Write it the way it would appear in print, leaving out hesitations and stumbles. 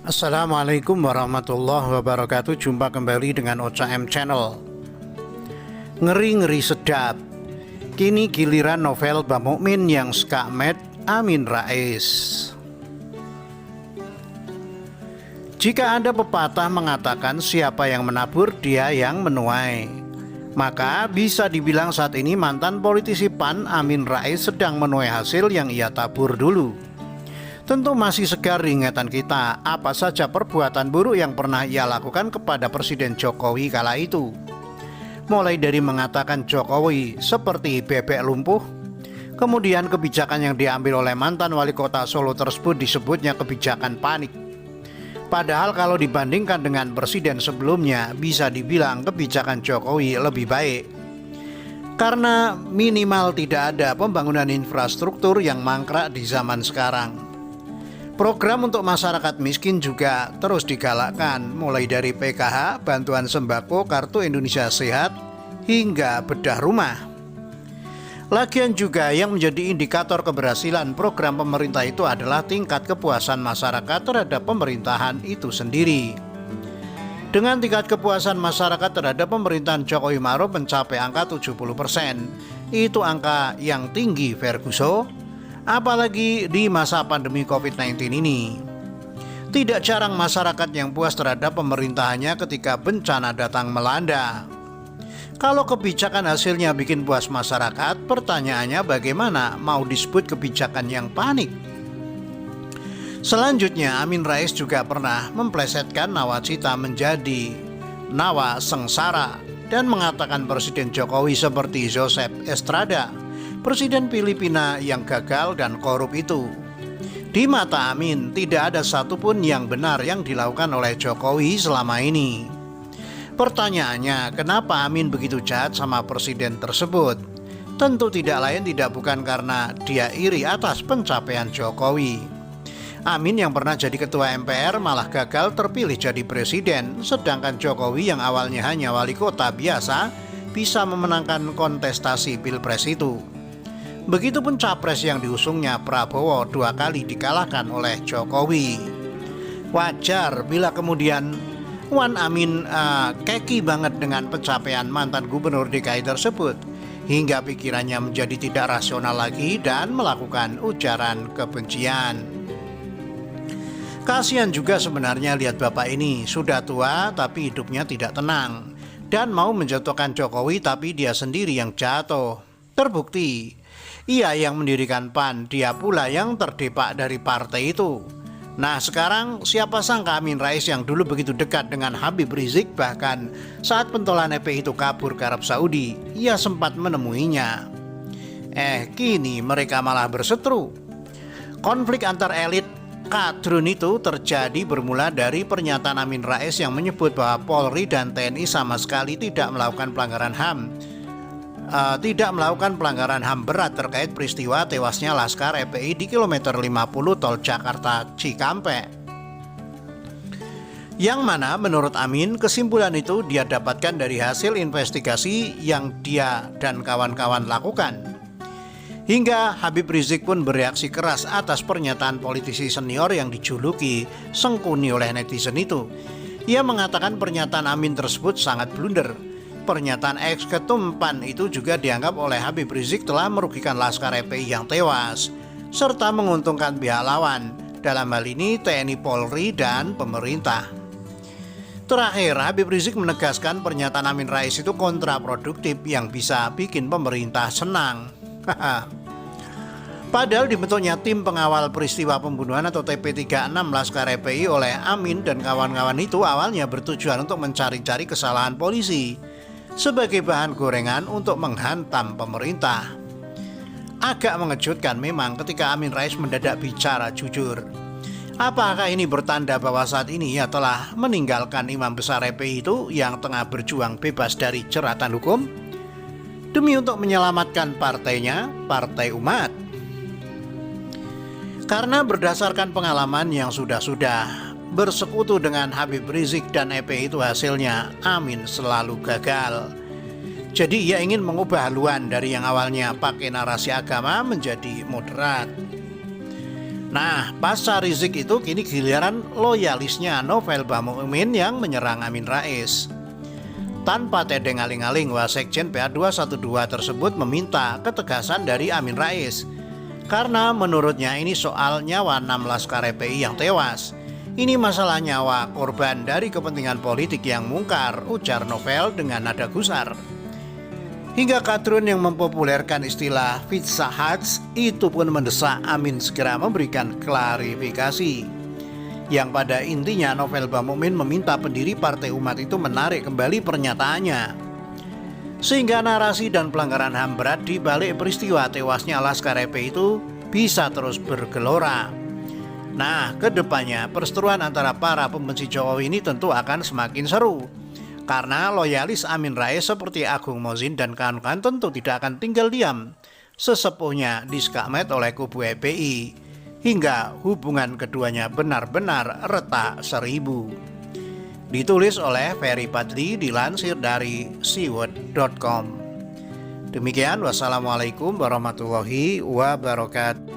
Assalamualaikum warahmatullahi wabarakatuh. Jumpa kembali dengan Ocha M Channel. Ngeri-ngeri sedap. Kini giliran novel Mbah Mukmin yang skakmat Amin Rais. Jika ada pepatah mengatakan siapa yang menabur dia yang menuai, maka bisa dibilang saat ini mantan politisi PAN Amin Rais sedang menuai hasil yang ia tabur dulu. Tentu masih segar di ingatan kita apa saja perbuatan buruk yang pernah ia lakukan kepada Presiden Jokowi kala itu. Mulai dari mengatakan Jokowi seperti bebek lumpuh, kemudian kebijakan yang diambil oleh mantan wali kota Solo tersebut disebutnya kebijakan panik. Padahal kalau dibandingkan dengan presiden sebelumnya bisa dibilang kebijakan Jokowi lebih baik. Karena minimal tidak ada pembangunan infrastruktur yang mangkrak di zaman sekarang. Program untuk masyarakat miskin juga terus digalakkan, mulai dari PKH, bantuan sembako, kartu Indonesia Sehat, hingga bedah rumah. Lagian juga yang menjadi indikator keberhasilan program pemerintah itu adalah tingkat kepuasan masyarakat terhadap pemerintahan itu sendiri. Dengan tingkat kepuasan masyarakat terhadap pemerintahan Jokowi Ma'ruf mencapai angka 70%, itu angka yang tinggi Ferguson. Apalagi di masa pandemi COVID-19 ini. Tidak jarang masyarakat yang puas terhadap pemerintahannya ketika bencana datang melanda. Kalau kebijakan hasilnya bikin puas masyarakat, pertanyaannya bagaimana mau disebut kebijakan yang panik? Selanjutnya, Amin Rais juga pernah memplesetkan nawacita menjadi nawa sengsara dan mengatakan Presiden Jokowi seperti Joseph Estrada, Presiden Filipina yang gagal dan korup itu. Di mata Amin, tidak ada satupun yang benar yang dilakukan oleh Jokowi selama ini. Pertanyaannya, kenapa Amin begitu jahat sama presiden tersebut? Tentu tidak lain tidak bukan karena dia iri atas pencapaian Jokowi. Amin yang pernah jadi ketua MPR malah gagal terpilih jadi presiden, sedangkan Jokowi yang awalnya hanya wali kota biasa bisa memenangkan kontestasi pilpres itu. Begitupun capres yang diusungnya Prabowo 2 kali dikalahkan oleh Jokowi. Wajar bila kemudian Wan Amin keki banget dengan pencapaian mantan gubernur DKI tersebut, hingga pikirannya menjadi tidak rasional lagi dan melakukan ujaran kebencian. Kasihan juga sebenarnya lihat bapak ini, sudah tua tapi hidupnya tidak tenang, dan mau menjatuhkan Jokowi tapi dia sendiri yang jatuh. Terbukti ia yang mendirikan PAN, dia pula yang terdepak dari partai itu. Nah sekarang siapa sangka Amin Rais yang dulu begitu dekat dengan Habib Rizik, bahkan saat pentolan FPI itu kabur ke Arab Saudi, ia sempat menemuinya. Kini mereka malah berseteru. Konflik antar elit kadrun itu terjadi bermula dari pernyataan Amin Rais yang menyebut bahwa Polri dan TNI sama sekali tidak melakukan pelanggaran HAM berat terkait peristiwa tewasnya Laskar FPI di kilometer 50 tol Jakarta Cikampek. Yang mana menurut Amin kesimpulan itu dia dapatkan dari hasil investigasi yang dia dan kawan-kawan lakukan. Hingga Habib Rizik pun bereaksi keras atas pernyataan politisi senior yang dijuluki Sengkuni oleh netizen itu. Ia mengatakan pernyataan Amin tersebut sangat blunder. Pernyataan ex-ketum PAN itu juga dianggap oleh Habib Rizik telah merugikan Laskar FPI yang tewas, serta menguntungkan pihak lawan, dalam hal ini TNI, Polri, dan pemerintah. Terakhir, Habib Rizik menegaskan pernyataan Amin Rais itu kontraproduktif yang bisa bikin pemerintah senang. Padahal dibentuknya tim pengawal peristiwa pembunuhan atau TP36 Laskar FPI oleh Amin dan kawan-kawan itu awalnya bertujuan untuk mencari-cari kesalahan polisi sebagai bahan gorengan untuk menghantam pemerintah. Agak mengejutkan memang ketika Amin Rais mendadak bicara jujur. Apakah ini bertanda bahwa saat ini ia telah meninggalkan imam besar FPI itu yang tengah berjuang bebas dari jeratan hukum demi untuk menyelamatkan partainya, Partai Umat? Karena berdasarkan pengalaman yang sudah-sudah, bersekutu dengan Habib Rizik dan FPI itu hasilnya Amin selalu gagal. Jadi ia ingin mengubah haluan dari yang awalnya pakai narasi agama menjadi moderat. Nah, pasca Rizik itu kini giliran loyalisnya Novel Bamumin yang menyerang Amin Rais. Tanpa tedeng aling-aling, Wasekjen PA212 tersebut meminta ketegasan dari Amin Rais. Karena menurutnya ini soal nyawa 6 laskar FPI yang tewas. Ini masalah nyawa korban dari kepentingan politik yang mungkar, ujar Novel dengan nada gusar. Hingga kadrun yang mempopulerkan istilah Pizza Huts itu pun mendesak Amin segera memberikan klarifikasi. Yang pada intinya Novel Bamumin meminta pendiri Partai Umat itu menarik kembali pernyataannya. Sehingga narasi dan pelanggaran HAM berat di balik peristiwa tewasnya laskar FPI itu bisa terus bergelora. Nah, kedepannya perseteruan antara para pembenci Jokowi ini tentu akan semakin seru. Karena loyalis Amin Rais seperti Agung Mozin dan kawan-kawan tentu tidak akan tinggal diam sesepuhnya diskakmet oleh kubu FPI hingga hubungan keduanya benar-benar retak seribu. Ditulis oleh Ferry Padli, dilansir dari siwot.com. Demikian, wassalamualaikum warahmatullahi wabarakatuh.